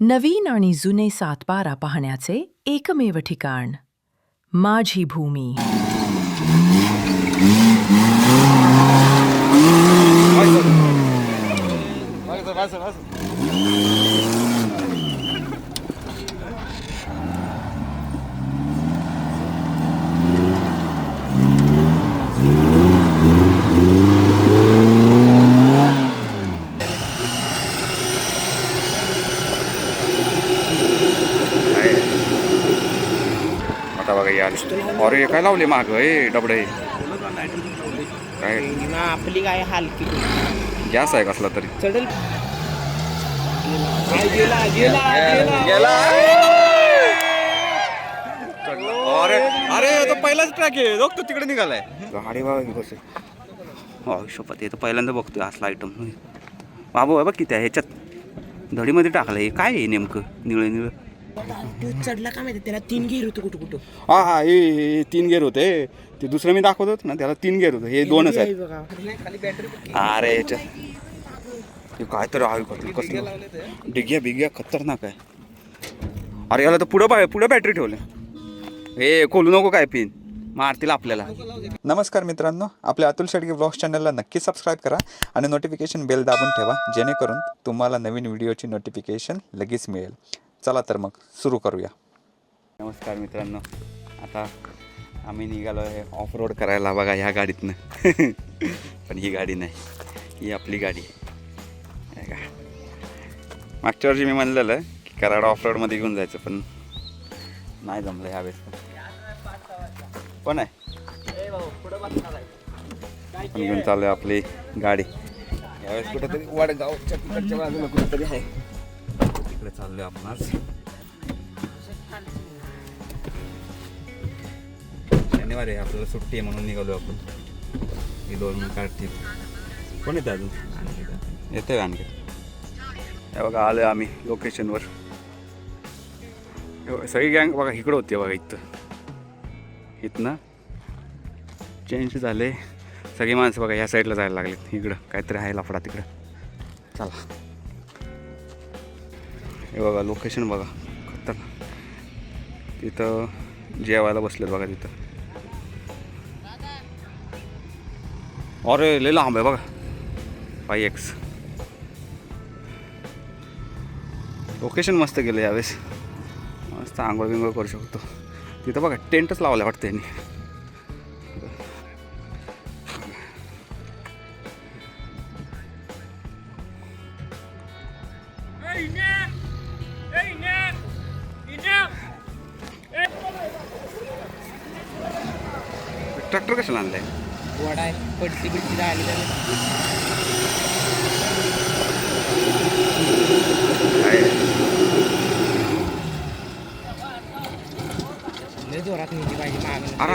नवीन आणि जुने सातबारा पाहण्याचे एकमेव ठिकाण माझी भूमी. आता बघा यार अरे काय लावले माग डबडे काय आपली काय हलकी गॅस आहे कसला तरी चढल अरे अरे तो पहिलाच ट्रॅक आहे बघ तो तिकडे निघालाय गाडी बघा कसे शपथ येतो पहिल्यांदा बघतोय असला आयटम बाबू बघ किती आहे ह्याच्यात धडीमध्ये टाकलं हे काय आहे नेमकं निळं निळं चढला का माहिती त्याला 3 गेअर होतो कुठं कुठं. हा हा हे 3 गेअर होते ते दुसरं मी दाखवत होतो ना त्याला 3 गेअर होतं हे 2च आहेत. अरे याच्यात काय तर कसलं डिग्या बिग्या खतरनाक आहे. अरे याला तर पुढं बॅटरी ठेवले हे खोलू नको काय पिन मारतील आपल्याला. नमस्कार मित्रांनो, आपल्या अतुल शेडगे ब्लॉग्स चॅनलला नक्की सबस्क्राईब करा आणि नोटिफिकेशन बेल दाबून ठेवा जेणेकरून तुम्हाला नवीन व्हिडिओची नोटिफिकेशन लगेच मिळेल. चला तर मग सुरू करूया. नमस्कार मित्रांनो, आता आम्ही निघालो आहे ऑफ रोड करायला बघा ह्या गाडीतनं पण ही गाडी नाही, ही आपली गाडी आहे का. मागच्या वर्षी मी म्हणलेलं की कराड ऑफ रोडमध्ये घेऊन जायचं पण नाही जमलं ह्यावेळेस. पण आहे पण घेऊन चालू आहे आपली गाडी यावेळेस कुठेतरी वडगावच्या तिकडच्या बाजूला कुठेतरी आहे तिकडे चाललोय आपण आज. शनिवारी आहे आपल्याला सुट्टी आहे म्हणून निघालो आपण. ही 2 मिनिट काढतील. कोण येतं अजून येतोय आणखी. हे बघा आलोय आम्ही लोकेशनवर. सगळी गँग बघा इकडं होती बघा इथनं चेंज झाले सगळी माणसं बघा ह्या साईडला जायला लागलेत. इकडं काहीतरी आहे लफडा तिकडं. चला हे बघा लोकेशन बघा खतरनाक. तिथं जेवायला बसलेत बघा तिथं. अरे लय लांब आहे बघा 5X. लोकेशन मस्त गेलं यावेळेस. मस्त आंघोळ बिंघोळ करू शकतो. तिथं बघा टेंटच लावला वाटतं यांनी. ट्रॅक्टर कशाला आणलाय? वडा आहे पडती बिडती राहिली लय जोरात नेली पाहिजे मागं. अरे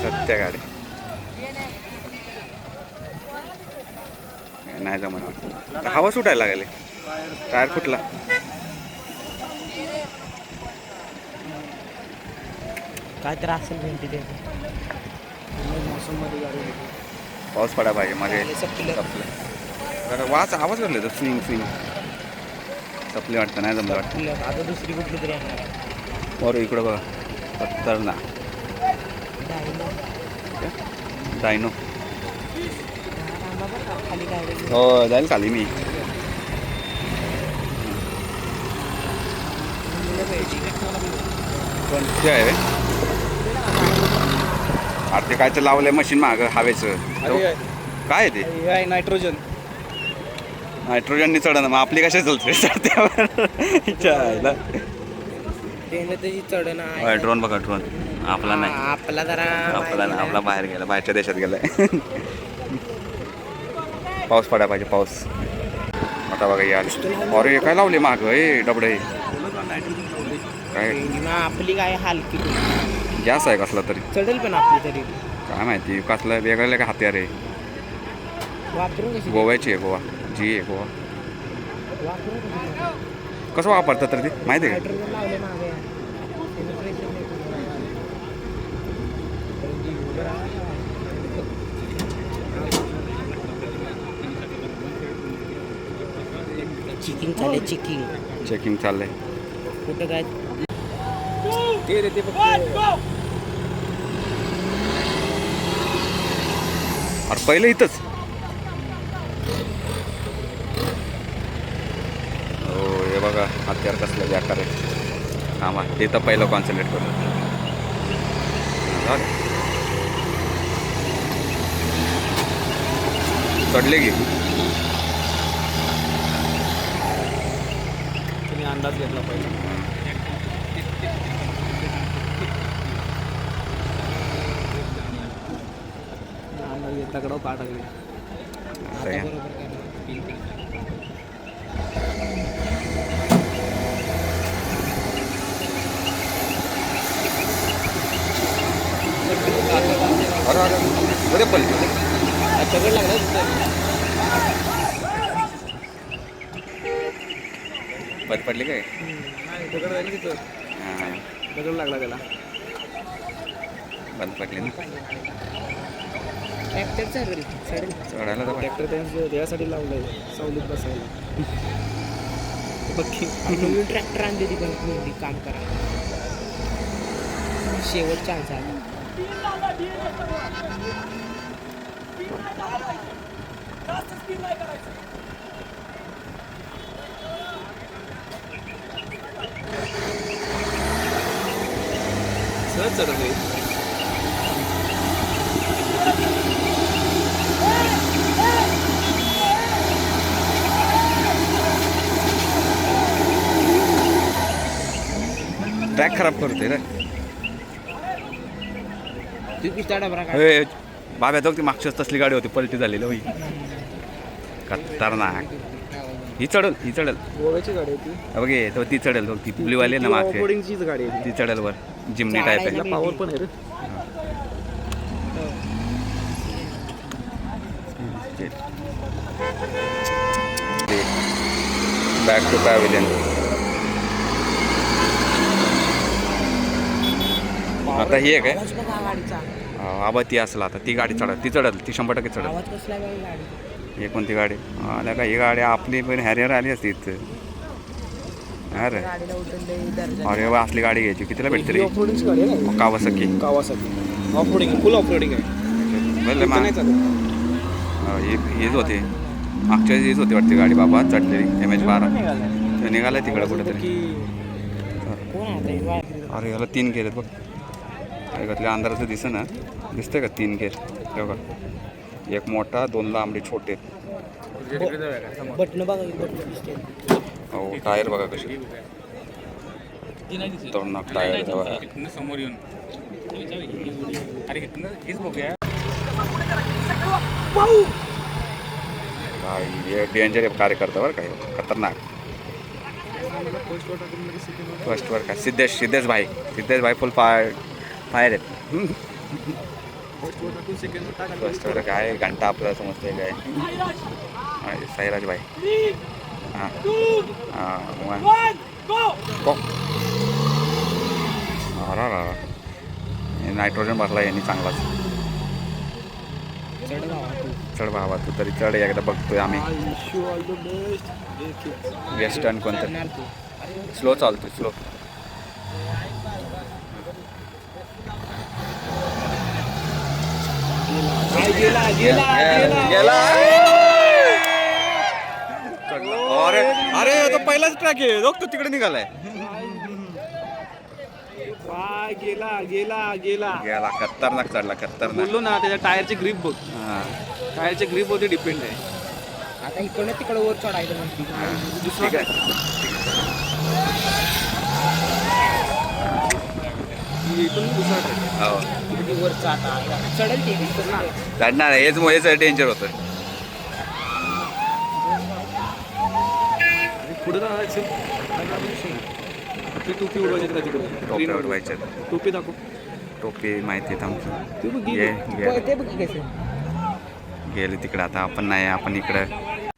सत्या गाडी नाही जमत. हवा सुटायला लागले टायर फुटला. काय तर असेल भेंटी ते पाऊस पडायला पाहिजे मागे सपलं. वाच आवाज करले तर स्विंग सपली वाटतं नाही जमलं वाटतं. आता दुसरी कुठली तरी येणार. बरं इकडं बघा खतरनाक डायनो. खाली काय हो जाईल खाली मी. कोणते आहे अरे ते काय तर लावलंय मशीन माग हवेचं काय ते नायट्रोजन नायट्रोजननी चढणं. मग आपली कशा चलते चढत्यावर त्याची चढण आहे. ड्रोन बघा ड्रोन आपला नाही. आपला जरा आपला बाहेर गेला बाहेरच्या देशात गेलाय. पाऊस पडायला पाहिजे पाऊस. आता बघा यार अरे काय लावले माग डबडे काय आपली काय हलकी गॅस आहे कसला तरी चढेल पण आपली तरी काय माहिती कसलं वेगळं का हत्यार आहे. वापरून कशी गोव्याची आहे गोवा जी आहे गोवा. वापरून कशी कसं वापरतात तर ते माहिती आहे का? हायड्रोजन लावले मागे त्याने pressure नाही करत. चिकिंग चालले चिकिंग चेकिंग चाललंय. कुठं काय ते रे ते फक्त अरे पहिलं इथंच. हो हे बघा हत्यार कसलं बेकार आहे. थांबा ते तर पहिलं कॉन्सन्ट्रेट करू. झालं. चढले की तुम्ही अंदाज घेतला पाहिजे. अंदाज घेतला कडं का टाकले असं आहे. अरे अरे बरे पलटी. दगड लागला बंद पडली काय? दगड राहिलं तिथं हां दगड लागला त्याला. बंद पडली ना. ट्रॅक्टर चढेल चढायला तर ट्रॅक्टर त्यांचं यासाठी लावलंय सावलीत बसायला. बघ नवीन ट्रॅक्टर आणली ती पण काम करा. शेवट चान्स आहे. सहज चढवले. ट्रॅक खराब करते रे. तू किती डबरा काय हे बाब्या जाऊ ती मागच्याच तसली गाडी होती पलटी झालेली होई. खतरनाक. ही चढल गोव्याची गाडी आहे ती. बघे तो ती चढेल बघ ती ब्ल्यूवाली ना मागचे ऑफरोडिंगचीच गाडी आहे ती चढेल वर जिमनी टाईप आहे. ती. पॉवर पण आहे रे. Back to pavilion. आता ही आहे काय? आवाज बघा गाडीचा. आबा ती असला आता ती गाडी चढल ती 100% चढल. आवाज कसला आहे बाई गाडी. हे कोणती गाडी आल्या का? ही गाडी आपली पण हॅरियर आली असती इथं. अरे गाडीला उचलले दर्जा. अरे वा असली गाडी घ्यायची कितीला भेटते रे? ऑफरोडिंगची गाडी आहे ना. कावासाकी कावासाठी ऑफरोडिंग फुल ऑफरोडिंग आहे. बरं इथं नाही चालत. हीच होती मागच्या वेळेस हीच होती वाटते गाडी बाबा चढलेली MH12 ते निघालं तिकडं कुठेतरी. कोण आहे आता? अरे ह्याला 3 गेलेत बघ. ऐकतल्या अंधाराचं दिसं ना दिसतंय का 3 गेर हे बघा. एक मोठा 2 लांबडे छोटे. बटन बघा बटन दिसते. हो टायर बघा कशी तोडणार टायर बघा. समोर येऊन अरे हेच बघूया. काय हे डेंजर आहे कार्यकर्ता बरं काय खतरनाक. फर्स्टवर काय सिद्धेश भाई फुल फायर आहेत. फर्स्टवर काय घंटा आपल्याला समजते काय साईराज भाई. हां नायट्रोजन भरला यांनी चांगलाच. चढ भावा तू तरी चढ एकदा बघतोय आम्ही. वेस्टर्न कोणतं स्लो चालतोय स्लो. गेला. अरे अरे तो पहिलाच ट्रॅक आहे बघ तो तिकडे निघालाय. गेला खतरनाक चढला खतरनाक. बोललो ना त्याच्या टायरची ग्रीप बघ. हां टायरच्या ग्रीप वरती डिपेंड आहे. आता इकडनं तिकडं वर चढायचं ठीक आहे. हो वर चढेल ते ना. चढणार आहे हेच डेंजर होतं. पुढे जायचं टोपी उडवायची का तिकडे. टोपी उडवायच्या. टोपी दाखव. टोपी माहिती आहे आमची. ते बघ ये ते बघ कसं गेले तिकडं. आता आपण नाही, आपण इकडं.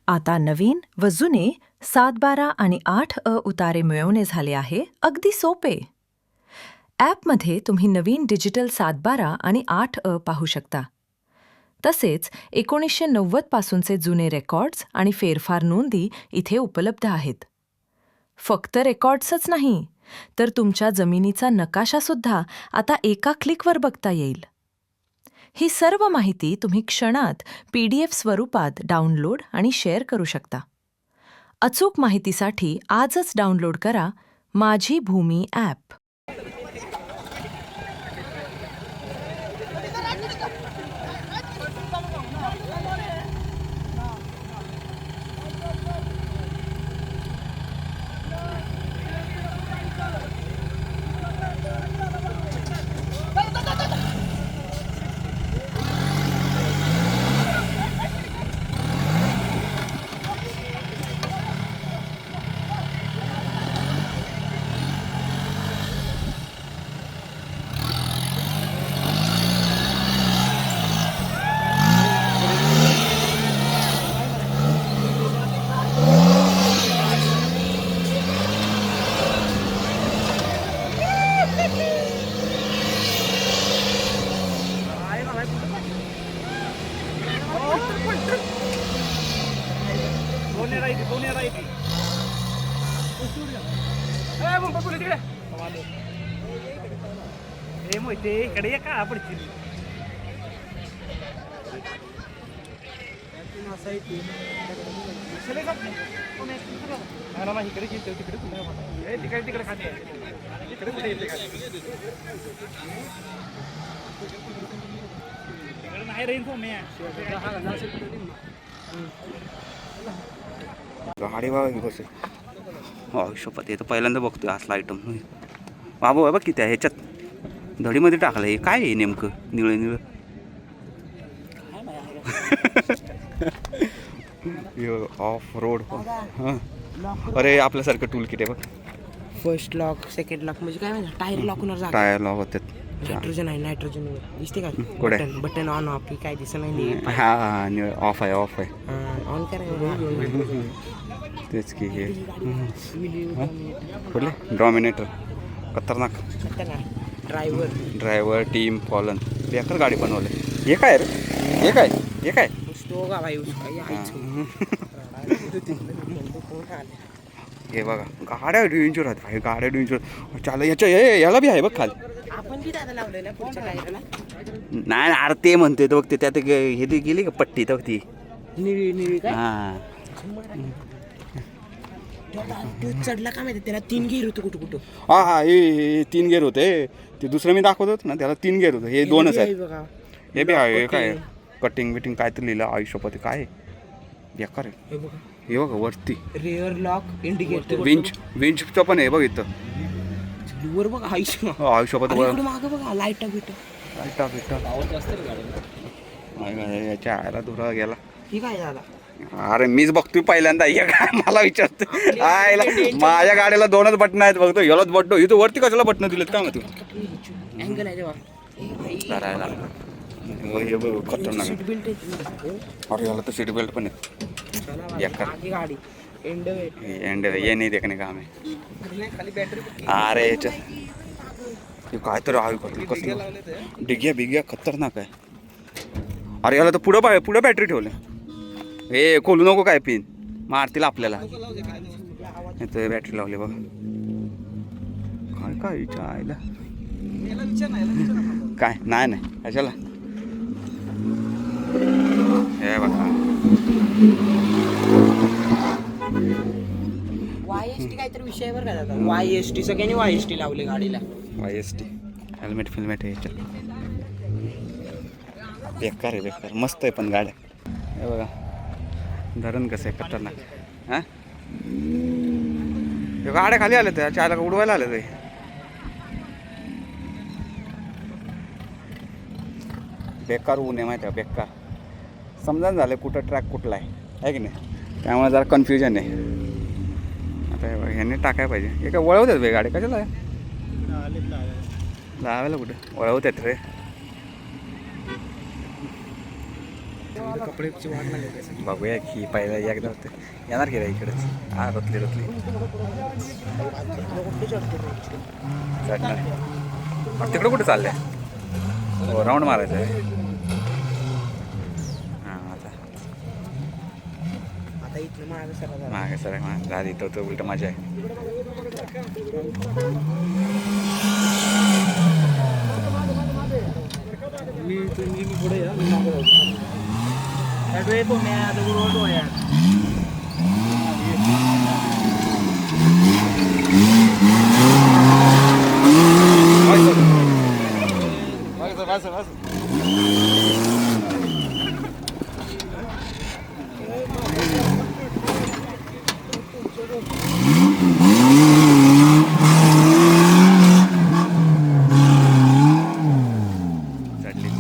आता नवीन व जुने 7-12 आणि 8 उतारे मिळवणे झाले आहे अगदी सोपे. ॲपमध्ये तुम्ही नवीन डिजिटल 7-12 आणि 8 पाहू शकता. तसेच 1990 पासूनचे जुने रेकॉर्ड्स आणि फेरफार नोंदी इथे उपलब्ध आहेत. फक्त रेकॉर्ड्सच नाही, तर तुमच्या जमिनीचा नकाशासुद्धा आता एका क्लिकवर बघता येईल. ही सर्व माहिती तुम्ही क्षणात PDF स्वरूपात डाउनलोड आणि शेअर करू शकता. अचूक माहितीसाठी आजच डाउनलोड करा माझी भूमी ॲप. इकडे का पडतील तिकडे तिकडे खाते तिकडे कुठे येते तिकडे नाही रेन गाडी बघा कसे. आयुष्यपत येतं पहिल्यांदा बघतोय असला आयटम. बाबा बघ किती आहे ह्याच्यात धडीमध्ये टाकलं. हे काय आहे नेमकं निळं निळं? Of road. हां, अरे आपल्यासारखं टूल किट आहे बघ. फर्स्ट लॉक, सेकंड लॉक म्हणजे काय माहिती टायर लॉक होणार जागा. टायर लॉक होतात. नायट्रोजन आहे, नायट्रोजन दिसते का? कुठे? बटन ऑन ऑफ काय दिसत नाही. हां हां ऑफ आहे, ऑफ आहे. ऑन करा. तेच की हे कुठले डॉमिनेटर खतरनाक. ड्रायव्हर टीम फॉलन बेकार गाडी बनवले. हे काय रे? हे काय? हे काय? हे बघा गाड्या डेंजर आहेत. हे गाड्या डेंजर चाल. याला बी आहे बघ खाली. आपण बी दादा लावलेला पुढच्या टायरला. नाही अरे ते म्हणते तर बघ ते त्यात हे गेली का पट्टी तर ती निळी निळी काय? हां चढला का माहिती त्याला 3 गिअर होतं कुठं कुठं. हां हां हे 3 गेअर होते. ते दुसरं मी दाखवत होतं ना त्याला 3 गेअर होतं. हे 2च आहेत. बघा हे बी आहे. हे काय कटिंग बिटिंग काय तर लिहिलं आयुष्यपती काय बेकार आहे. हे बघा हे बघा वरती रेअर लॉक इंडिकेटर विंचचं पण आहे बघ इथं. वर बघा आयुष्यपत वर मागं बघा लाईटा बिट. याच्या आयला धुरा गेला. ठीक आहे दादा. अरे मीच बघतोय पहिल्यांदा. हे काय मला विचारतो आयला. माझ्या गाडीला 2च बटन आहेत बघतो. यालाच बटन इथं वरती कशाला बटन दिलेत काय माहिती? अँगल आहे तेव्हा. हे बघ खतरनाक. सीट बेल्ट आहे. अरे याला तर सीट बेल्ट पण आहे. गाडी एंड ये नाही देखणे काम आहे. खाली बॅटरी. अरे याच्यात काय तर कसं डिग्या बिग्या खतरनाक आहे. अरे याला तर पुढं बॅटरी ठेवले. हे खोलू नको काय पिन मारतील आपल्याला. इथं बॅटरी लावली बघ. काय काय आयला काय नाही नाही कशाला. हे बघा YST काहीतरी विषयावर काय दादा? YST सगळ्यांनी YST लावले गाडीला. YST हेल्मेट फिल्मेट आहे याच्यात. बेकार आहे बेकार. मस्त आहे पण गाड्या. हे बघा धरण कसं आहे खतरनाक. हां हे गाड्या खाली आल्या त्या चायला उडवायला आलं ते. बेकार ऊन आहे माहिती आहे बेकार. समजा झालं कुठं ट्रॅक कुठला आहे की नाही. त्यामुळे जरा कन्फ्युजन आहे. आता ह्यांनी टाकायला पाहिजे. हे काय वळवतात बे गाडी कशाला लावायला कुठे वळवतात रे. कपड्याची वाट लागली. बघूया की पहिला एकदा होतं येणार की रे इकडंच. हा रतली चढणार मग तिकडं कुठं चाललंय? हो राऊंड मारायचं आहे. हां आता इथनं मागं सरा मागे सर झाली तो उलट मजा आहे. मी पुढे या मी मागं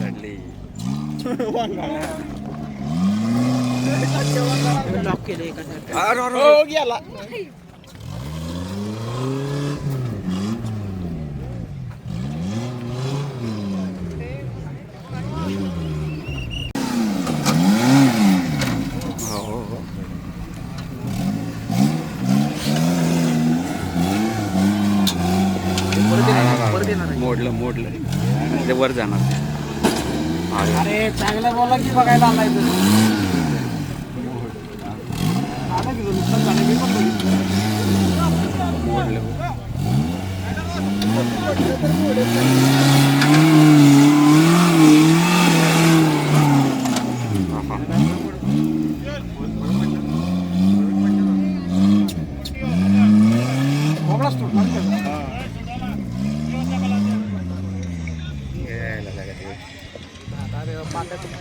चढली लॉक केलं एका साईड. अरे गेला. हो मोडलं ते वर जाणार. अरे चांगलं बोला की बघायला आलाय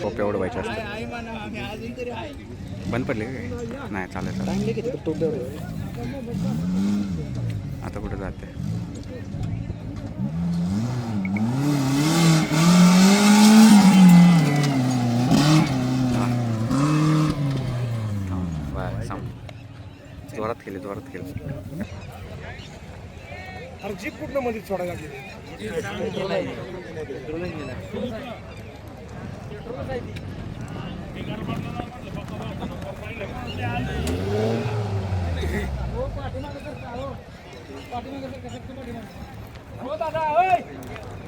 टोप्या उडवायच्या असतात. बंद पडले काय? नाही चालेल. आता कुठं जाते? जोरात केले. अरे जीप कुठलं मध्ये सोडायला लागली.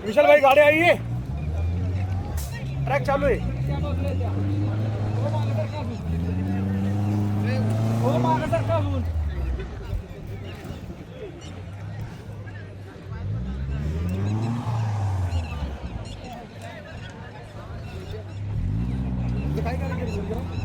विशाल भाई गाड़ी आई है. ट्रैक चालू है. काय करायचं?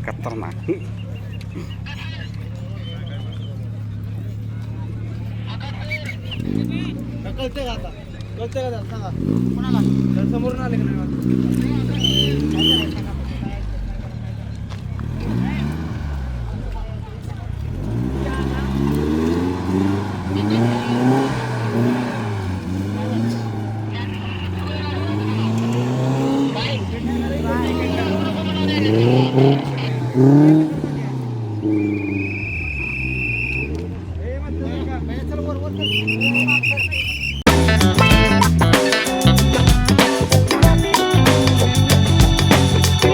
खतरनाक. कळते का आता? कळते का सांगा कोणाला? समोरून आले का नाही? चल वर वर चल